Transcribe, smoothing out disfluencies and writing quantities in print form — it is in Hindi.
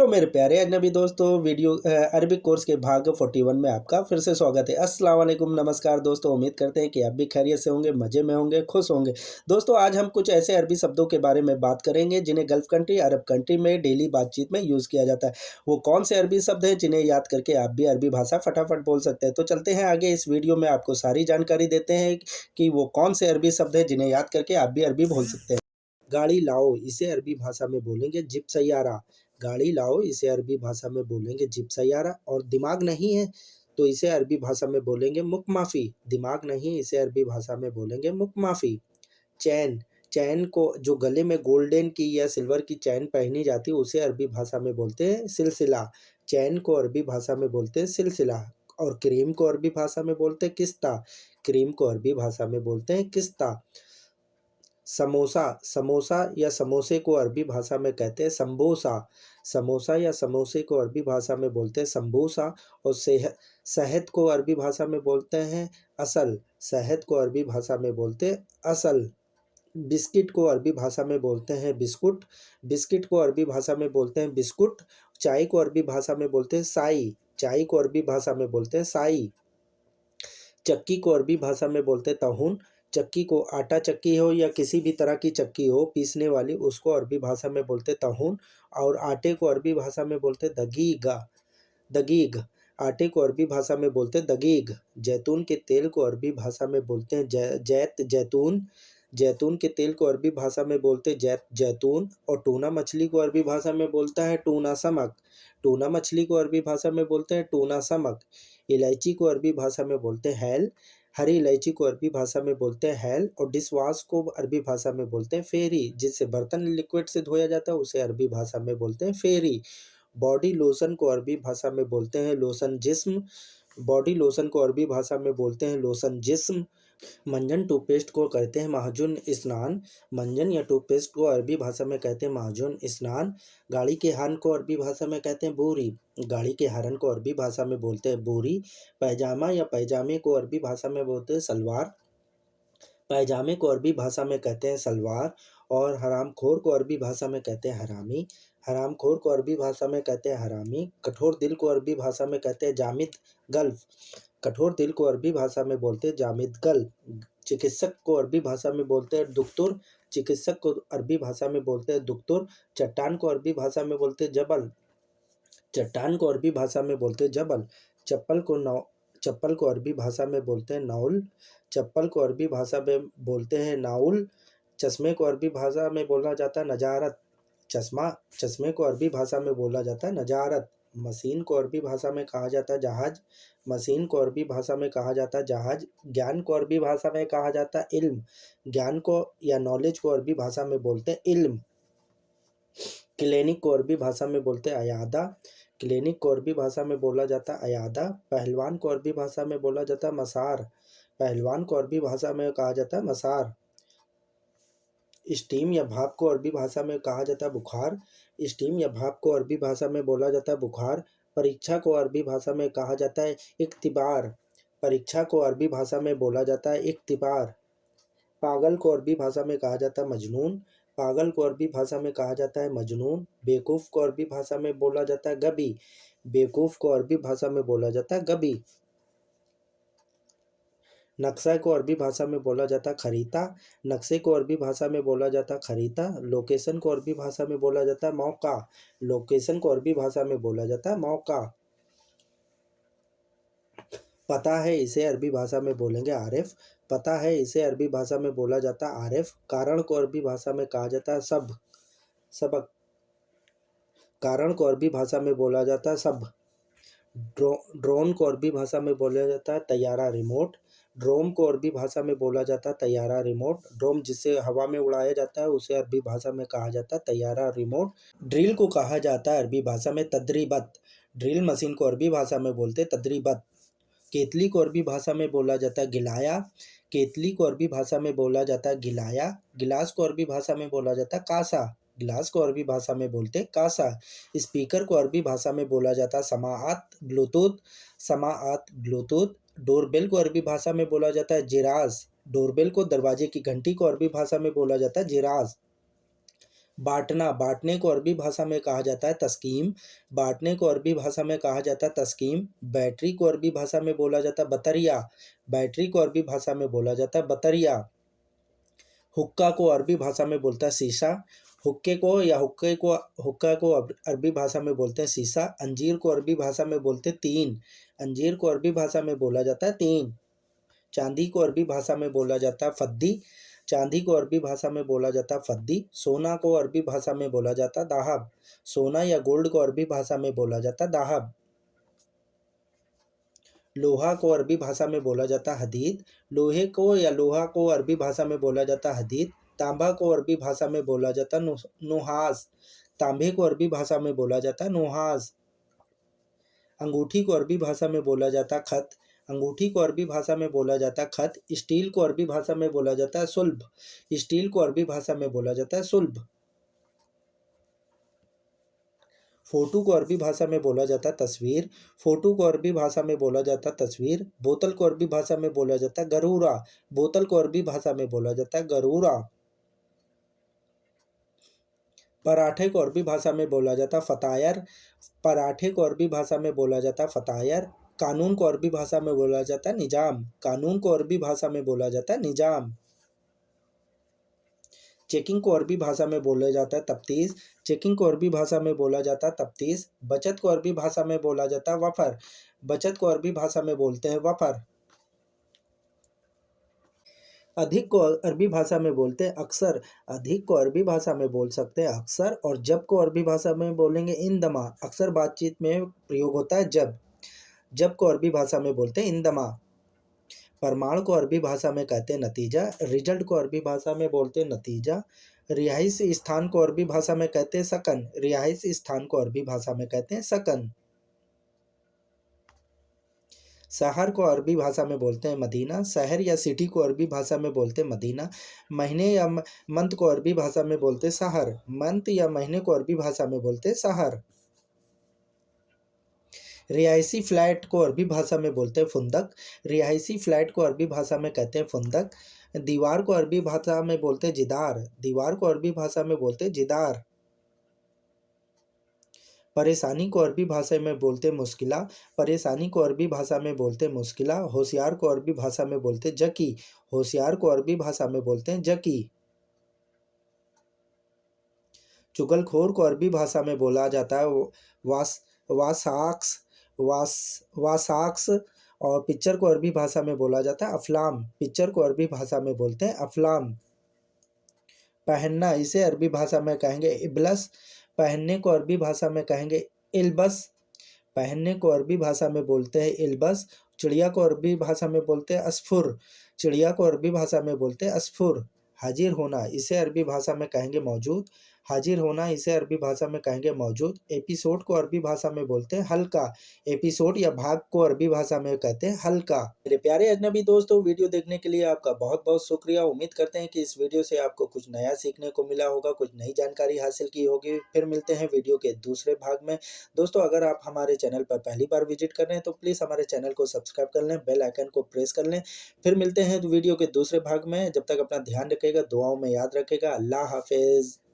हेलो मेरे प्यारे अजनबी दोस्तों, अरबिक कोर्स के भाग 41 में आपका फिर से स्वागत है। अस्सलाम वालेकुम, नमस्कार दोस्तों। उम्मीद करते हैं कि आप भी खैरियत से होंगे, मज़े में होंगे, खुश होंगे। दोस्तों, आज हम कुछ ऐसे अरबी शब्दों के बारे में बात करेंगे जिन्हें गल्फ़ कंट्री, अरब कंट्री में डेली बातचीत में यूज़ किया जाता है। वो कौन से अरबी शब्द हैं जिन्हें याद करके आप भी अरबी भाषा फटाफट बोल सकते हैं। तो चलते हैं आगे, इस वीडियो में आपको सारी जानकारी देते हैं कि वो कौन से अरबी शब्द हैं जिन्हें याद करके आप भी अरबी बोल सकते हैं। गाड़ी लाओ, इसे अरबी भाषा में बोलेंगे जिप सैयारा। गाड़ी लाओ, इसे अरबी भाषा में बोलेंगे जिप सैयारा। और दिमाग नहीं है तो इसे अरबी भाषा में बोलेंगे मुक माफ़ी। दिमाग नहीं, इसे अरबी भाषा में बोलेंगे मुक माफ़ी। चैन, चैन को जो गले में गोल्डन की या सिल्वर की चैन पहनी जाती है उसे अरबी भाषा में बोलते हैं सिलसिला। चैन को अरबी भाषा में बोलते हैं सिलसिला। और क्रीम को अरबी भाषा में बोलते हैं किस्ता। क्रीम को अरबी भाषा में बोलते हैं किस्ता। समोसा, समोसा या समोसे को अरबी भाषा में कहते हैं संबोसा। समोसा या समोसे को अरबी भाषा में बोलते हैं संबोसा। और शहद को अरबी भाषा में बोलते हैं असल। शहद को अरबी भाषा में बोलते हैं असल। बिस्किट को अरबी भाषा में बोलते हैं बिस्कुट। बिस्किट को अरबी भाषा में बोलते हैं बिस्कुट। चाय को अरबी भाषा में बोलते हैं साई। चाय को अरबी भाषा में बोलते हैं साई। चक्की को अरबी भाषा में बोलते हैं तहून। चक्की को आटा चक्की हो या किसी भी तरह की चक्की हो पीसने वाली, उसको अरबी भाषा में बोलते हैं तहून। और आटे को अरबी भाषा में बोलते हैं दगीगा। दगीग। आटे को अरबी भाषा में बोलते हैं दगीग। जैतून के तेल को अरबी भाषा में बोलते हैं जैतून। जैतून के तेल को अरबी भाषा में बोलते हैं जैतून। और टूना मछली को अरबी भाषा में बोलता है टूना समक। टूना मछली को अरबी भाषा में बोलते हैं टूना समक। इलायची को अरबी भाषा में बोलते हैं हैल। हरी इलायची को अरबी भाषा में बोलते हैं हैल। और डिश वॉश को अरबी भाषा में बोलते हैं फेरी। जिससे बर्तन लिक्विड से धोया जाता है उसे अरबी भाषा में बोलते हैं फेरी। बॉडी लोशन को अरबी भाषा में बोलते हैं लोशन जिस्म। बॉडी लोशन को अरबी भाषा में बोलते हैं लोशन जिस्म। मंजन टूथपेस्ट को कहते हैं महाजुन स्नान। मंजन या टूथपेस्ट को अरबी भाषा में कहते हैं महाजुन स्नान। गाड़ी के हॉर्न को अरबी भाषा में कहते हैं बोरी। गाड़ी के हॉर्न को अरबी भाषा में बोलते हैं बोरी। पैजामा या पैजामे को अरबी भाषा में बोलते हैं सलवार। पैजामे को अरबी भाषा में कहते हैं सलवार। और हरामखोर को अरबी भाषा में कहते हैं हरामी। हरामखोर को अरबी भाषा में कहते हैं हरामी। कठोर दिल को अरबी भाषा में कहते हैं जामिद गल्फ। कठोर दिल को अरबी भाषा में बोलते हैं जामिद गल्फ। चिकित्सक को अरबी भाषा में बोलते हैं दुक्तुर। चिकित्सक को अरबी भाषा में बोलते हैं दुक्तुर। चट्टान को अरबी भाषा में बोलते हैं जबल। चट्टान को अरबी भाषा में बोलते हैं जबल। चप्पल को अरबी भाषा में बोलते हैं नाउल। चप्पल को अरबी भाषा में बोलते हैं नाउल। चश्मे को अरबी भाषा में बोला जाता है नजारत। चश्मे को अरबी भाषा में बोला जाता है नजारत। मशीन को अरबी भाषा में कहा जाता है जहाज। मशीन को अरबी भाषा में कहा जाता है जहाज। ज्ञान को अरबी भाषा में कहा जाता है इल्म। ज्ञान को या नॉलेज को अरबी भाषा में बोलते हैं इल्म। क्लिनिक को अरबी भाषा में बोलते हैं अयादा। क्लिनिक को अरबी भाषा में बोला जाता है अयादा। पहलवान को अरबी भाषा में बोला जाता है मसार। पहलवान को अरबी भाषा में कहा जाता है मसार। स्टीम या भाप को अरबी भाषा में कहा जाता है बुखार। स्टीम या भाप को अरबी भाषा में बोला जाता है बुखार। परीक्षा को अरबी भाषा में कहा जाता है इख्तिबार। परीक्षा को अरबी भाषा में बोला जाता है इख्तिबार। पागल को अरबी भाषा में कहा जाता है मजनून। पागल को अरबी भाषा में कहा जाता है मजनून। बेवकूफ़ को अरबी भाषा में बोला जाता है गबी। बेवकूफ़ को अरबी भाषा में बोला जाता है गबी। नक्शा को अरबी भाषा में बोला जाता है खरीता। नक्शे को अरबी भाषा में बोला जाता है खरीता। लोकेशन को अरबी भाषा में बोला जाता है मौका। लोकेशन को अरबी भाषा में बोला जाता है मौका। पता है, इसे अरबी भाषा में बोलेंगे आरिफ। पता है, इसे अरबी भाषा में बोला जाता है आरिफ। कारण को अरबी भाषा में कहा जाता है सबक। कारण को अरबी भाषा में बोला जाता है सब। ड्रोन को अरबी भाषा में बोला जाता है तैयारा रिमोट। ड्रोन को अरबी भाषा में बोला जाता है तैयारा रिमोट। ड्रोन जिसे हवा में उड़ाया जाता है उसे अरबी भाषा में कहा जाता है तैयारा रिमोट। ड्रिल को कहा जाता है अरबी भाषा में तदरीबत। ड्रिल मशीन को अरबी भाषा में बोलते हैं तदरीबत। केतली को अरबी भाषा में बोला जाता है गिलाया। केतली को अरबी भाषा में बोला जाता है गिलाया। गिलास को अरबी भाषा में बोला जाता है कासा। गिलास को अरबी भाषा में बोलते हैं कासा। स्पीकर को अरबी भाषा में बोला जाता है समाआत ब्लूटूथ। समाआत ब्लूटूथ। डोरबेल को अरबी भाषा में बोला जाता है जिराज। डोरबेल को दरवाजे की घंटी को अरबी भाषा में बोला जाता है जिराज। बाँटना, बाँटने को अरबी भाषा में कहा जाता है तस्कीम। बाँटने को अरबी भाषा में कहा जाता है तस्कीम। बैटरी को अरबी भाषा में बोला जाता है बतरिया। बैटरी को अरबी भाषा में बोला जाता है बतरिया। हुक्का को अरबी भाषा में बोलता है शीशा। हुक्का को अरबी भाषा में बोलते हैं शीशा। अंजीर को अरबी भाषा में बोलते हैं तीन। अंजीर को अरबी भाषा में बोला जाता है तीन। चांदी को अरबी भाषा में बोला जाता है फद्दी। चांदी को अरबी भाषा में बोला जाता है फद्दी। सोना को अरबी भाषा में बोला जाता है दाहब। सोना या गोल्ड को अरबी भाषा में बोला जाता है दाहब। लोहा को अरबी भाषा में बोला जाता है हदीद। लोहा को अरबी भाषा में बोला जाता है हदीद। तांबा को अरबी भाषा में बोला जाता है नुहास। तांबे को अरबी भाषा में बोला जाता है नुहास। अंगूठी को अरबी भाषा में बोला जाता है खत। अंगूठी को अरबी भाषा में बोला जाता है खत। स्टील को अरबी भाषा में बोला जाता है सुल्ब। स्टील को अरबी भाषा में बोला जाता है सुल्ब। फोटो को अरबी भाषा में बोला जाता है तस्वीर। फोटो को अरबी भाषा में बोला जाता है तस्वीर। बोतल को अरबी भाषा में बोला जाता है गरूरा। बोतल को अरबी भाषा में बोला जाता है गरूरा। पराठे को अरबी भाषा में बोला जाता है फतायर। पराठे को अरबी भाषा में बोला जाता है फतायर। कानून को अरबी भाषा में बोला जाता है निजाम। कानून को अरबी भाषा में बोला जाता है निजाम। चेकिंग को अरबी भाषा में बोला जाता है तफ्तीश। चेकिंग को अरबी भाषा में बोला जाता है तफ्तीश। बचत को अरबी भाषा में बोला जाता है वफर। बचत को अरबी भाषा में बोलते हैं वफर। अधिक को अरबी भाषा में बोलते हैं अक्सर। अधिक को अरबी भाषा में बोल सकते हैं अक्सर। और जब को अरबी भाषा में बोलेंगे इंदमा। अक्सर बातचीत में प्रयोग होता है जब। जब को अरबी भाषा में बोलते हैं इंदमा। प्रमाण को अरबी भाषा में कहते हैं नतीजा। रिजल्ट को अरबी भाषा में बोलते हैं नतीजा। रिहाइश स्थान को अरबी भाषा में कहते हैं सकन। रिहाइश स्थान को अरबी भाषा में कहते हैं सकन। शहर को अरबी भाषा में बोलते हैं मदीना। शहर या सिटी को अरबी भाषा में बोलते हैं मदीना। महीने या मंथ को अरबी भाषा में बोलते हैं शहर। मंथ या महीने को अरबी भाषा में बोलते हैं शहर। रिहायशी फ्लैट को अरबी भाषा में बोलते हैं फुंदक। रिहायशी फ्लैट को अरबी भाषा में कहते हैं फुंदक। दीवार को अरबी भाषा में बोलते हैं जिदार। दीवार को अरबी भाषा में बोलते हैं जिदार। परेशानी को अरबी भाषा में बोलते मुश्किला। परेशानी को अरबी भाषा में बोलते मुश्किला। होशियार को अरबी भाषा में बोलते जकी। होशियार को अरबी भाषा में बोलते हैं जकी। चुगलखोर को अरबी भाषा में बोला जाता है वास वासाक्स। वासाक्स। और पिक्चर को अरबी भाषा में बोला जाता है अफलाम। पिक्चर को अरबी भाषा में बोलते हैं अफलाम। पहनना, इसे अरबी भाषा में कहेंगे इबलस। पहनने को अरबी भाषा में कहेंगे इल्बस। पहनने को अरबी भाषा में बोलते हैं इल्बस। चिड़िया को अरबी भाषा में बोलते हैं अस्फुर। चिड़िया को अरबी भाषा में बोलते हैं अस्फुर। हाजिर होना, इसे अरबी भाषा में कहेंगे मौजूद। हाजिर होना, इसे अरबी भाषा में कहेंगे मौजूद। एपिसोड को अरबी भाषा में बोलते हैं हल्का। एपिसोड या भाग को अरबी भाषा में कहते हैं हल्का। मेरे प्यारे अजनबी दोस्तों, वीडियो देखने के लिए आपका बहुत बहुत शुक्रिया। उम्मीद करते हैं कि इस वीडियो से आपको कुछ नया सीखने को मिला होगा, कुछ नई जानकारी हासिल की होगी। फिर मिलते हैं वीडियो के दूसरे भाग में। दोस्तों, अगर आप हमारे चैनल पर पहली बार विजिट कर रहे हैं तो प्लीज़ हमारे चैनल को सब्सक्राइब कर लें, बेल आइकन को प्रेस कर लें। फिर मिलते हैं वीडियो के दूसरे भाग में। जब तक अपना ध्यान रखिएगा, दुआओं में याद रखिएगा। अल्लाह हाफिज़।